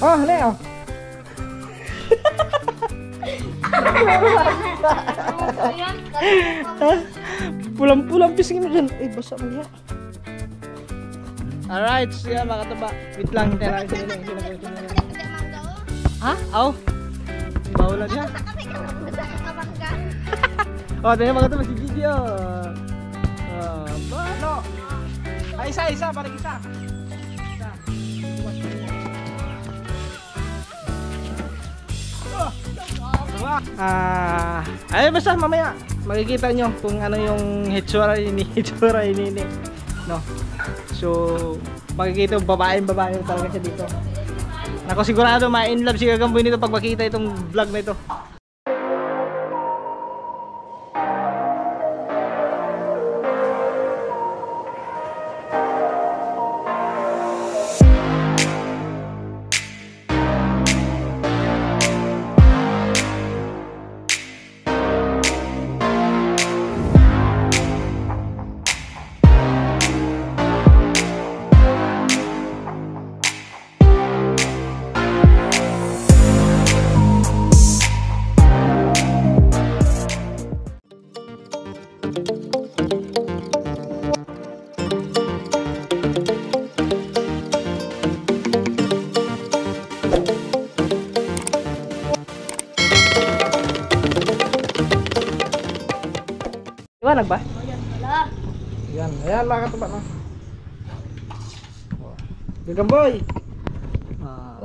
Oh, Leo. Pulang-pulang pisngin mo dyan. Eh, basa mo yan. Alright, so yan mga kataba. Wait lang, hintayin natin sila yung ha? Aw? Bawal lang yan. O, tayo mga kataba si Gigi. Ano? Ay, isa, parang isa. Ay basta mamaya makikita nyo kung ano yung hitsura ini no. So makikita yung babae talaga siya dito. Nako sigurado ma-inlove si Gagamboy nito pag makita itong vlog na ito. Liwanag ba? Wala. Ayan mga kataba na. Gagamboy.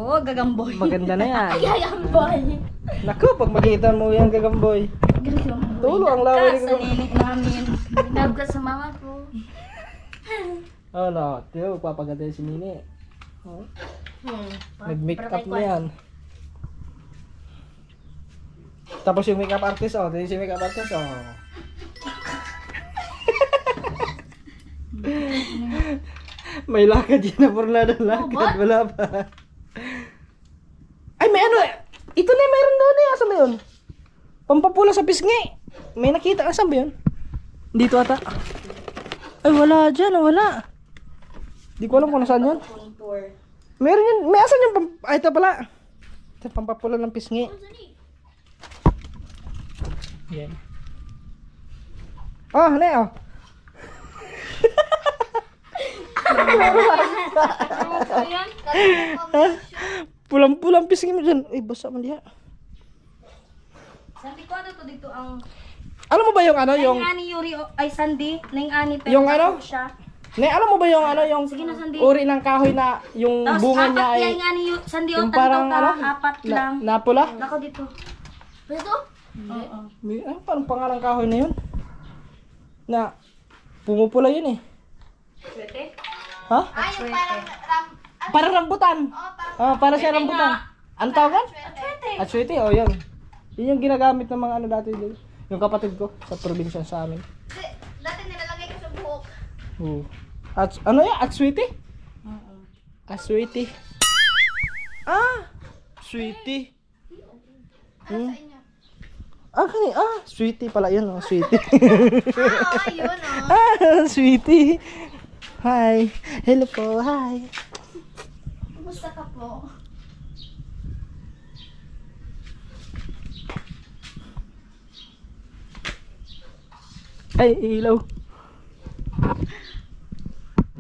Oo, Gagamboy. Maganda na yan. Gagamboy. Naku, pag makita mo yan Gagamboy. Tulo ang laway ni Gagamboy. Sa ninik namin. Binab ka sa mama ko. Oh no, tiyo, papaganda si Nini. Oh. Nag-make up na yan. Tapos yung makeup artist, oh, ito si makeup artist, oh. May lakad yan na pornada lakad, wala pa. Ay, may ano eh. Ito na mayroon doon eh. Asan ba yun? Pampapula sa pisngi. May nakita. Asan ba yun? Dito ata. Ay, wala dyan. Wala. Di ko alam kung nasaan yun. Meron yun. May asan yun? Ay, ito pala. Ito, pampapula ng pisngi. Yan. Oh, Leo. Pulang-pulang pisngin mo dyan. Eh, basa man diha. Sandy ko ano to dito ang... Alam mo ba yung ano, yung... Nang ani Yuri, ay Sandy, nang ani pero yung ano? siya. Alam mo ba yung ano, yung Sige na, Sandy. uri ng kahoy na yung Tapos bunga niya ay... Yung ani Sandy, yung parang ano? apat lang. Napula? Nako dito. Dito? Oo. Ano parang pangalang kahoy na yun? Na pumupula yun eh. Swete? Ha? Ay, yung parang Parang rambutan. Para siya rambutan. Ano tawagan? Swete. Atsuete, oh yun. Yun yung ginagamit ng mga ano dati dito. Yung kapatid ko sa probinsya sa amin. dati nilalagay ko sa buhok. Ano yan? Atsuete? Atsuete. Sweetie. Ano sa inyo? Sweetie pala yun, oh, sweetie. Ayun oh. Sweetie. Hi. Hello po, hi. Kumusta ka po? Ay, ilaw.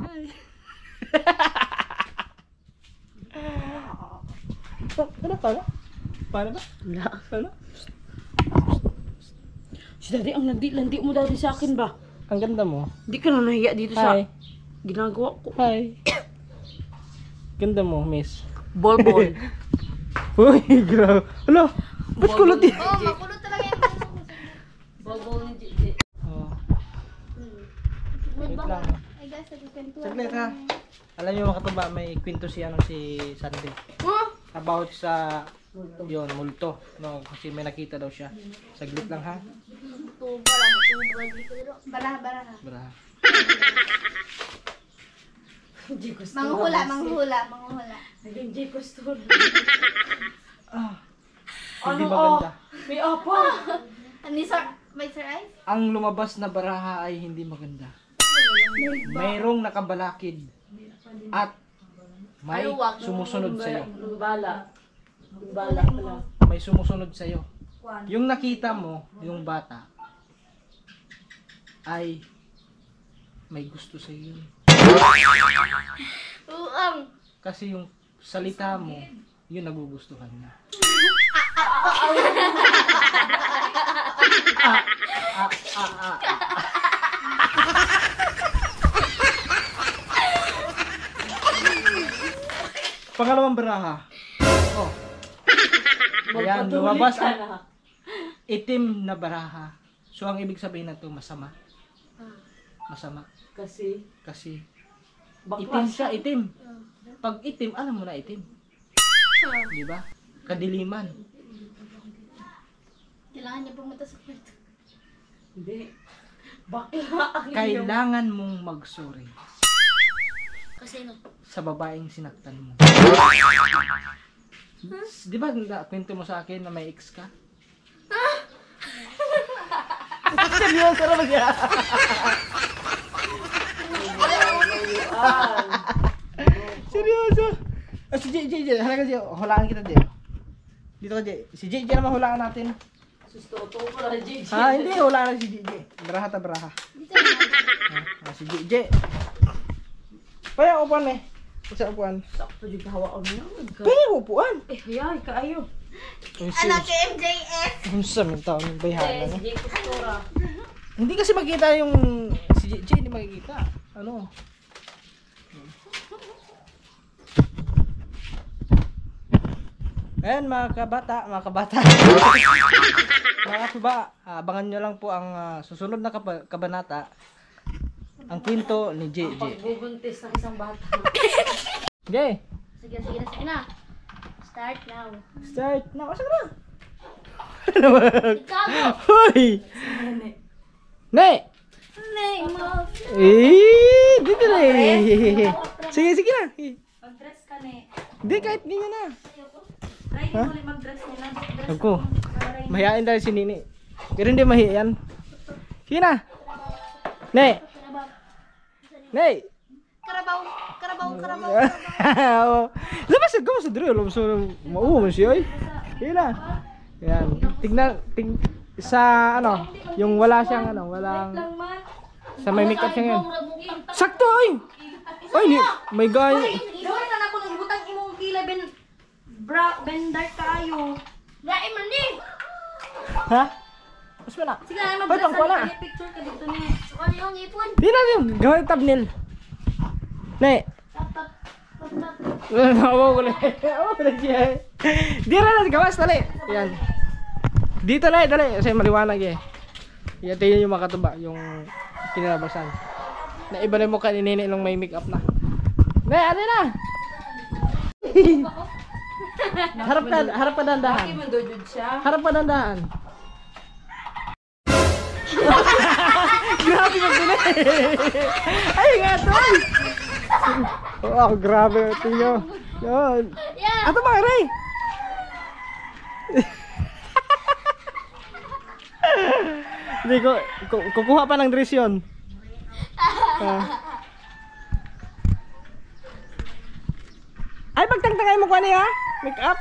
Hi. Ano pala? Paano ba? Wala. Paano? Si Daddy, ang landi mo dati sa akin ba? Ang ganda mo. Hindi ka na nahiya dito sa Hi. ginagawa ko. Hi. Ganda mo, miss. Ball. Uy, grabe. Hala, ba't kulot yun? Oh, makulot talaga yung Ball ni Gigi. Oh. Wait lang. Ay guys, nagkikwentuhan. Saglit ha. Alam niyo mga katuba, may kwento si Sandy. About sa multo. No, kasi may nakita daw siya. Saglit lang ha. Baraha. Bra. Manghula. Naging J Costur. Hindi maganda. May apa. Ani sir, may sir eyes? Ang lumabas na baraha ay hindi maganda. Mayroong nakabalakid at May sumusunod sa'yo. Bala. Bala pala. May sumusunod sa'yo. Yung nakita mo, yung bata, ay may gusto sa'yo. Kasi yung salita mo, yun nagugustuhan niya. Pangalawang baraha. Oh. Ayan, lumabas ang itim na baraha. So, ang ibig sabihin na to masama. Masama. Kasi Kasi, bakla itim siya, itim. Pag itim, alam mo na itim. Di ba? Kadiliman. Kailangan niya pumunta sa kwarto. Hindi. Bakla ang iyong. Kailangan mong mag-sorry Kasi no. sa babaeng sinaktan mo. Di ba kwento mo sa akin na may ex ka? Seryoso na ba? Seryoso? Si JJ, halaga siya. Hulaan kita, Jay. Dito ka, Jay. Si JJ naman hulaan natin. Susto to pala JJ. Hindi, hulaan na si JJ. Baraha ta, baraha. Si JJ. Kaya upuan eh. Isa upuan. Sakto jud kahawaan mo. Kaya upuan. Hayay kaayo. Ano kay MJS? Unsa man taon ng bayhanan. DJ Costura. Hindi kasi makita yung si JJ, hindi makikita. Ano? Ayan mga kabata. Mga katuba, abangan nyo lang po ang susunod na kabanata. Ang kwento ni JJ. Pagbubuntis ng isang bata. Okay. Sige na. Start now. Start na. Asa ka na? Ikago! Hoy! Ne! Name mo. Dito na eh. Sige na. Mag-dress ka ne. Hindi, kahit ganyan na. Try mo ulit mag-dress nila. Ako. Mahihain dahil si Nini. Pero hindi mahihain. Sige na. Ne! Ne! Karabaw. Labas ka mo sa drill. Labas mo mauman siya eh. Sige na. Yan. Sa ano, yung wala siyang ano, walang sa may makeup siya ngayon. Sakto ay. Ay, may gaya. Gawin na ako ng butang imong kilay bendar kayo. Lain man ni. Ha? Mas mo na. Sige na Ba't ang kuha na? picture ka dito ni. Ano yung ipon? Di na din. Gawin thumbnail. Ne. Nawaw ko lang. Oo, siya. Di na gawas, dali. Yan. Dito na dali. Kasi maliwanag eh. Yan, tingnan yung makatuba. Yung kinalabasan. Na iba na yung mukha ni Nini nung may makeup na. Ne, ano na? Harap pa dandahan. Bakit mo dojud siya? Harap pa dandahan. Grabe ka pala eh. Ay nga to. Oh, grabe. Tingnan. Yan. Ato ba, Ray? Hindi ko, kukuha pa ng dress yun. Ay, pagtangtangay mo ko niya, make up.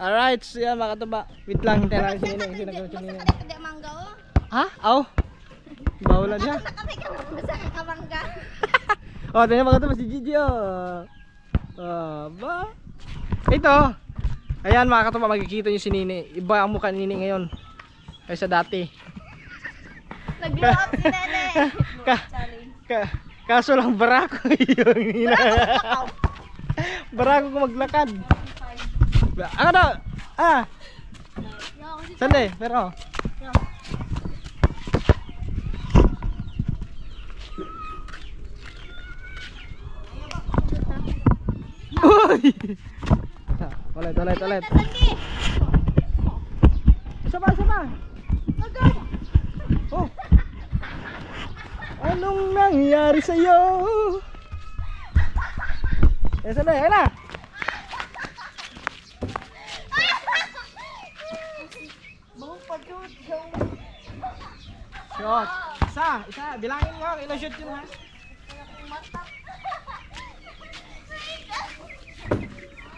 Alright, so yan mga katuba. Wait lang, hintayin natin si Nini. Sinagawa si Nini. Kada mangga oh. Ha? Aw? Bawala niya. Nakabay ka sa kamangga. Oh, tingnan mga katuba si Gigi oh. Ba? Ito. Ayan mga katuba, magkikita niyo si Nini. Iba ang mukha ni Nini ngayon. Kaysa dati. Nag-glow up si Nene. Kaso lang barako yun. Barako ko maglakad. Ano daw? Sande, pero. Uy! Ulit. Isa pa. Oh. Anong nangyari sa'yo? Sande, ayun na. Shot. Isa. Bilangin mo, ilang shot yun ha?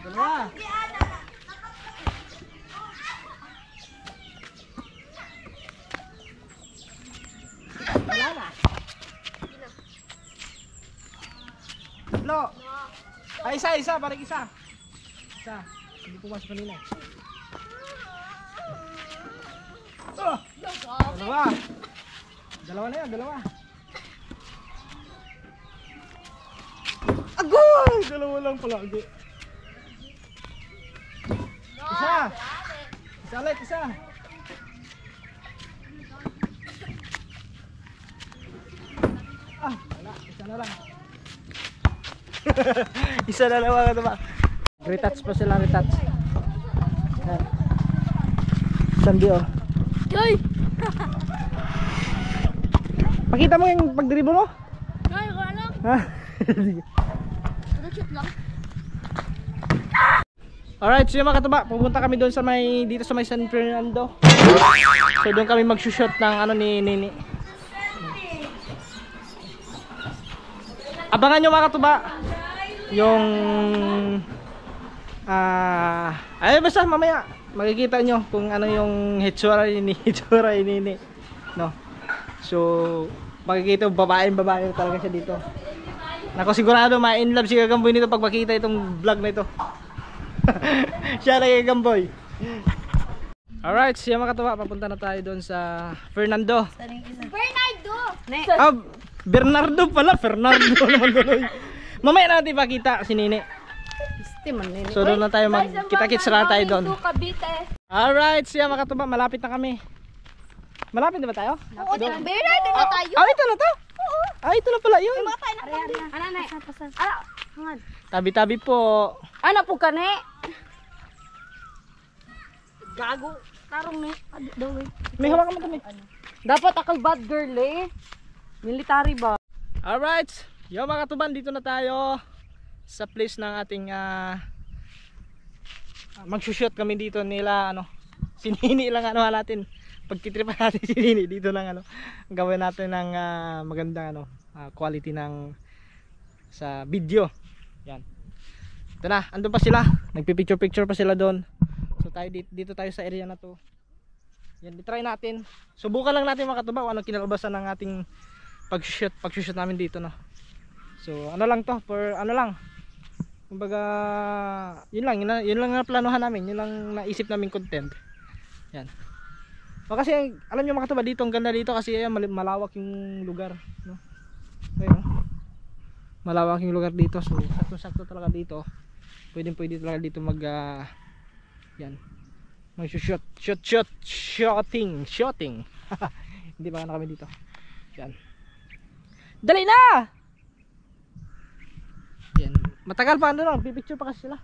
Dalawa. Wala na. Tatlo. Ay, isa. Parang isa. Isa. Hindi pumasok kanina. Oh! Dalawa. Dalawa na yan, dalawa. Agoy! Dalawa lang palagi. Isa. Isa ulit, isa. Ah, wala. Isa na lang. Isa na lang mga diba? Retouch pa sila, retouch. Yan. Sandi oh. Yoy! Pakita mo yung pag-dribble mo. Yoy, ko ano? Ha? Shoot lang. Alright, so yung mga katuba, pupunta kami doon sa may, dito sa may San Fernando. So doon kami mag-shoot ng ano ni Nini. Abangan nyo mga katuba yung ay basta mamaya makikita nyo kung ano yung hitsura ni Nini, no? So makikita yung babae talaga siya dito. Nako, sigurado ma-inlove si Gagamboy nito pag makita itong vlog na ito. Siya na Gagamboy. Alright, siya mga katuwa, papunta na tayo doon sa Fernando. Bernardo! Ah, Bernardo pala, Fernando naman tuloy. Mamaya natin pakita si Nini. So doon na tayo magkita-kits na tayo doon. Alright, siya mga katuwa, malapit na kami. Malapit na ba tayo? Oo, Bernardo na tayo. Ah, ito na to? Ah, ito na pala yun. Ano na? Hangad. Tabi-tabi po. Ano po ka ne? Gago. Tarong ni. May hawakan mo kami. Dapat akal bad girl eh. Military ba? Alright, yung mga katuban, dito na tayo sa place ng ating mag-shoot kami dito nila, ano, si Nini lang ano natin. Pagtitripan natin si Nini dito lang ano, gawin natin ng magandang ano, quality ng sa video. Yan. Ito na, andun pa sila. Nagpi-picture pa sila doon. So tayo dito tayo sa area na to. Yan, i-try natin. Subukan lang natin mga katuba kung anong kinalabasan ng ating pag-shoot namin dito, no. So ano lang to, for ano lang. Kumbaga yun lang na planuhan namin, yun lang naisip namin content. Yan. O kasi alam niyo mga katuba, dito ang ganda dito kasi ayan, malawak yung lugar, no. Ayun. Malawak yung lugar dito, so sakto talaga dito. Pwede talaga dito mag yan. Mag-shoot, shooting. Hindi ba na kami dito? Yan. Dali na! Yan. Matagal pa ano lang, pipicture pa kasi sila.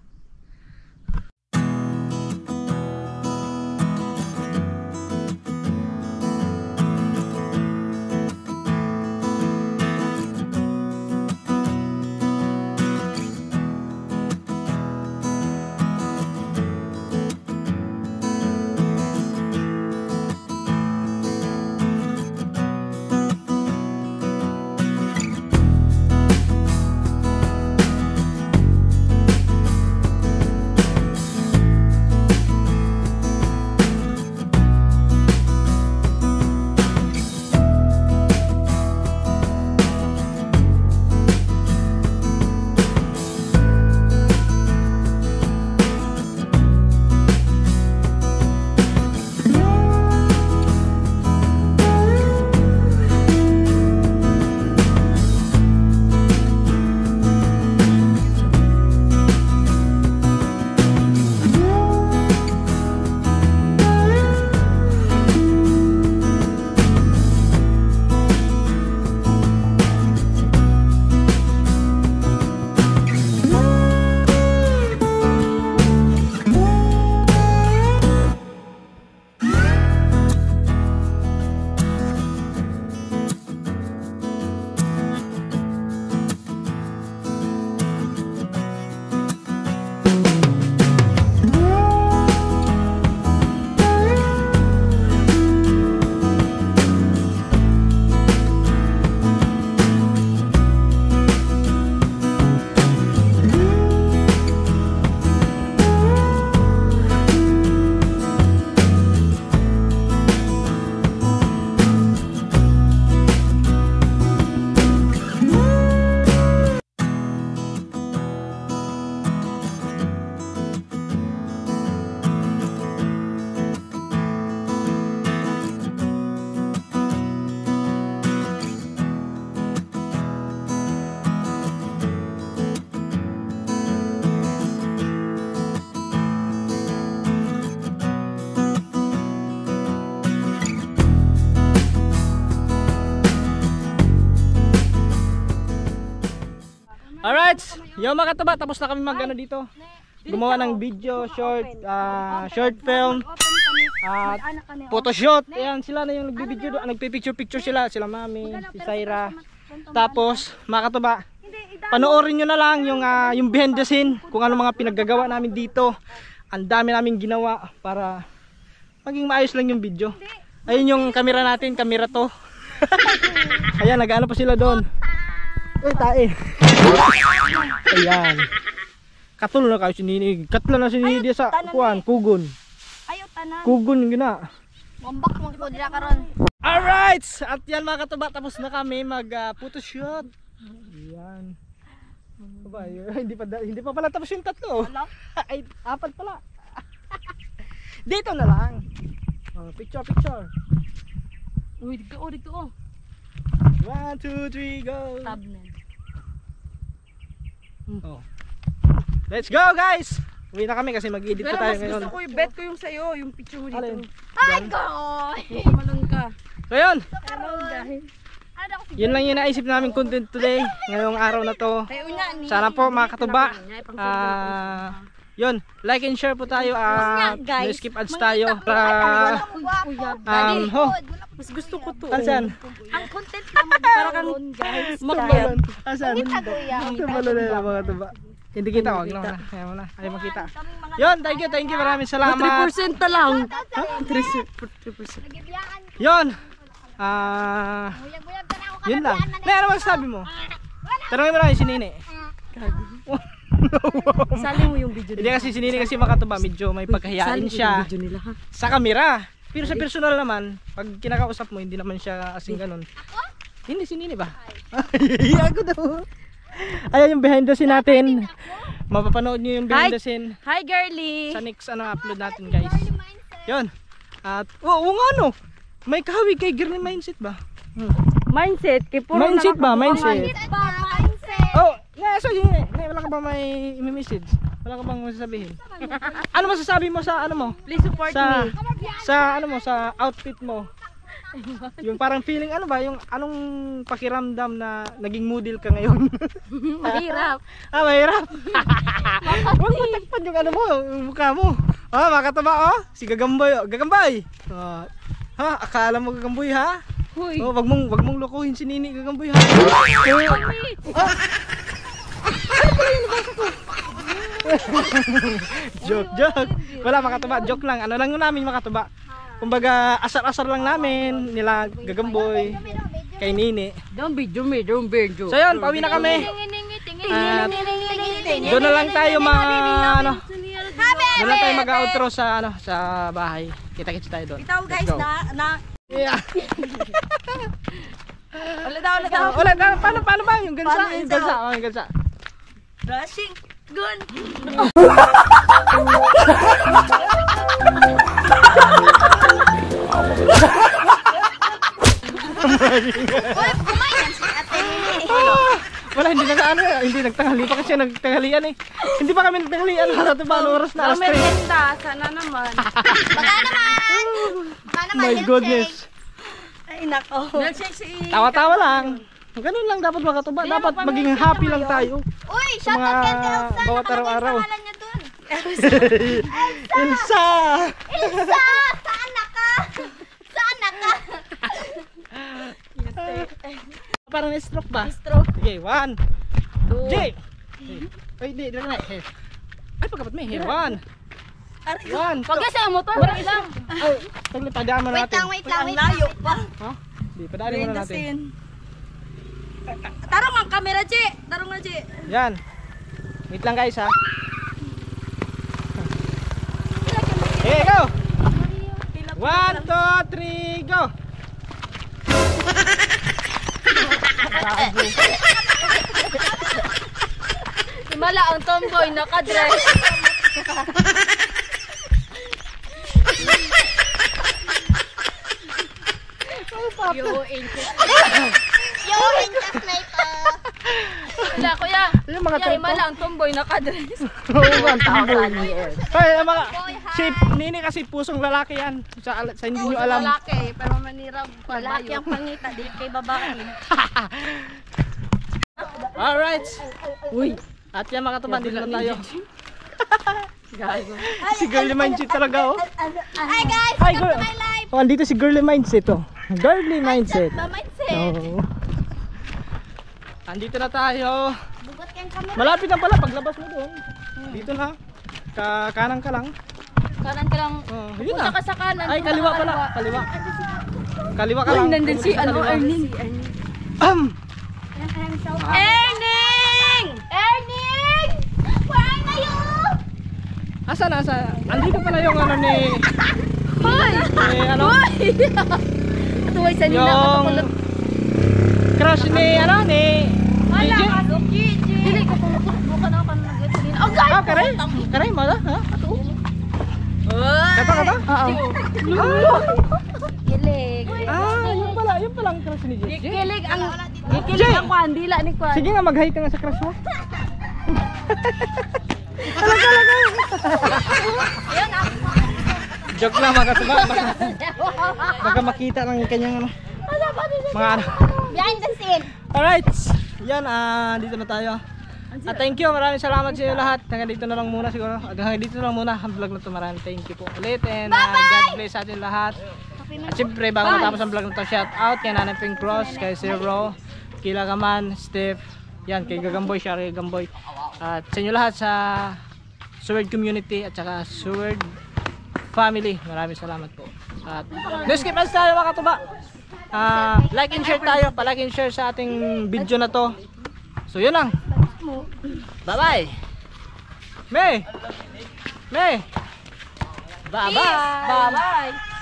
Yung mga katuba, tapos na kami mag-ano dito. Gumawa ng video, short film, photoshoot. Ayan, sila na yung nagbibideo doon. Nagpipicture-picture sila. Sila mami, si Syra. Tapos, mga katuba, panoorin nyo na lang yung behind the scene. Kung ano mga pinaggagawa namin dito. Ang dami namin ginawa para maging maayos lang yung video. Ayun yung camera natin, camera to. Ayan, nag-ano pa sila doon. Uy, tae. Ayan. Katul na kayo sinini. Katla na sinini dia sa kuan, kugon. Ayaw tanan. Kugon yung gina. Wambak mo ko dira karon. Alright! At yan mga katuba, tapos na kami mag-photoshoot. Ayan. Aba, hindi pa pala tapos yung tatlo. Ay, apat pala. Dito na lang. Picture. Uy, dito. 1, 2, 3, go! Thumbnail. Oh. Let's go guys! Uwi na kami kasi mag-edit pa tayo ngayon. Gusto ko yung bet ko yung sa'yo, yung picture mo dito. Alin? Ay ko. Malun ka. So yun! Ano ko Yun lang yung naisip namin content today. Ngayong araw na to. Tayo nga ni. Sana po mga katuba. Yun, like and share po tayo. No skip ads tayo. Mas gusto ko to. Asan? ang content naman Para kang guys. Balon. Asan? Kuya. Ito balon na mga katuba. Hindi kita, wag na. Ayaw mo na. Ayaw makita. Yun, thank you. Maraming salamat. 3% na lang. 3%. Nagibiyaan ko. Yun. Buyag-buyag ka na ako Yun lang. kanabihan na. May ano masasabi mo? Tanongin mo lang yung sinini. Sali mo yung video Hindi kasi sinini kasi makatuba, medyo may pagkahiyain siya video nila ha. sa camera. Pero sa personal naman, pag kinakausap mo, hindi naman siya asing ganun. Hindi sinini ba? Ay, ako daw. Ayan yung behind the scene natin. Mapapanood nyo yung behind the scene Hi girly. sa next upload natin guys. Yun. At, oo nga no. May kahawig kay Girly Mindset ba? Mindset. Kay puro Mindset ba? Mindset. Mindset. Oh, yeah, so wala ka ba may message? Wala ka bang masasabihin? Ano masasabi mo sa ano mo? Please support Sa me. sa ano mo, sa outfit mo? Yung parang feeling ano ba, yung anong pakiramdam na naging model ka ngayon? Mahirap. Mahirap. Huwag mo takpan yung ano mo, yung mukha mo. Mga kataba si Gagamboy. Gagambay. Akala mo Gagamboy ha? Hoy. Wag mong lokohin si Nini Gagamboy ha. Joke. Wala makatuba, joke lang. Ano lang yun namin makatuba. Kumbaga asar-asar lang namin nila Gagamboy kay Nini. Don't be. So yun, pauwi na kami. At doon na lang tayo doon lang tayo mag-outro sa sa bahay. Kita-kits tayo doon. Itaw guys Let's go. na Yeah. ulit daw. Ulit, paano ba yung gansa? Paano Yung yung gansa, yung gansa. Brushing. Gun. Kumain si ate. Wala, hindi nagtanghali pa kasi nagtanghalian eh. Hindi pa kami nagtanghalian. Ano ba, oras na? Alas 3. Merienda. Sana naman. Baka naman. My goodness. Ay nako. Milkshake si... Tawa-tawa lang. Ganun lang dapat makatuba. Dapat maging happy lang tayo. Uy, shout out kay Elsa. bawat araw-araw. Pangalan niya dun. Elsa! Elsa! Saan na ka? Saan na ka? Parang na-stroke ba? Stroke. Okay, 1. 2. J! Ay, di na. Ay, pagkapat may. 1. 1. Pag sa motor, wala lang. Ay, tagli, padaan mo natin. Wait lang. Layo pa. Ha? Di, padaan mo na natin. Tarong ang camera, Che. Tarong na, Che. Yan. Wait lang guys ha. Okay, go! 1, 2, 3, go! Himala ang tomboy, naka-dress. Yo, angel. Yo, just like Wala, kuya. Yung mga Kuya, trip himala ang tomboy, naka-dress. Oo, ang tamboy. Ay, mga si Nini kasi pusong lalaki yan. Sa hindi nyo alam. Lalaki, pero manirap. Lalaki ang pangita, di kay babae. Alright. Uy, At yan mga katuban, dito na tayo. Gago. Si Girly Mindset talaga oh. Hi guys, Hi, welcome girl. to my life. Oh, andito si Girly Mindset oh. Girly Mindset. Mindset. Oh. Andito na tayo. Bugot kayong camera. Malapit na pala paglabas mo doon. Dito na. Kanan ka lang. Kanan ka lang. Oh, yun Punta na. ka sa kanan. Ay, punta kaliwa ka pala. Kaliwa. Kaliwa ka Uy, lang. nandun si Kaliwa. Erning. Erning! Erning! Where are you? Asan? Andito pala yung ano ni... Hoy! ano? Tuway sa nila. Yung... Crush ni ano ni... Wala DJ? ka, Gigi. Dili ko pumutukbo ka na ako nag-get sa nila. Oh, guys! Ah, karay? Karay mo ha? Kata? Oo. Gilig. Yun pala ang crush ni JJ. Gilig ang... Gilig ang kwan. Dila ni kwan. Sige nga, mag-hi ka nga sa crush mo. Joke lang mga katuba. Baka makita ng kanyang ano. Mga ano. Behind the scene. Alright. Yan, dito na tayo. At thank you, maraming salamat sa inyo lahat. Hanggang dito na lang muna siguro. Hanggang dito na lang muna ang vlog na to. Maraming thank you po ulit. And God bless sa atin lahat. At siyempre, bago matapos ang vlog na to, shout out kay Nanay Pink Cross, kay Zero, Kila Gaman, Steph, yan, kay Gagamboy, Shari Gagamboy. At sa inyo lahat sa Sword Community at saka Sword Family. Maraming salamat po. At no skip ads tayo mga katuba. Like and share tayo. Pa-like and share sa ating video na to. So yun lang. Bye-bye. May. Bye-bye. Bye-bye.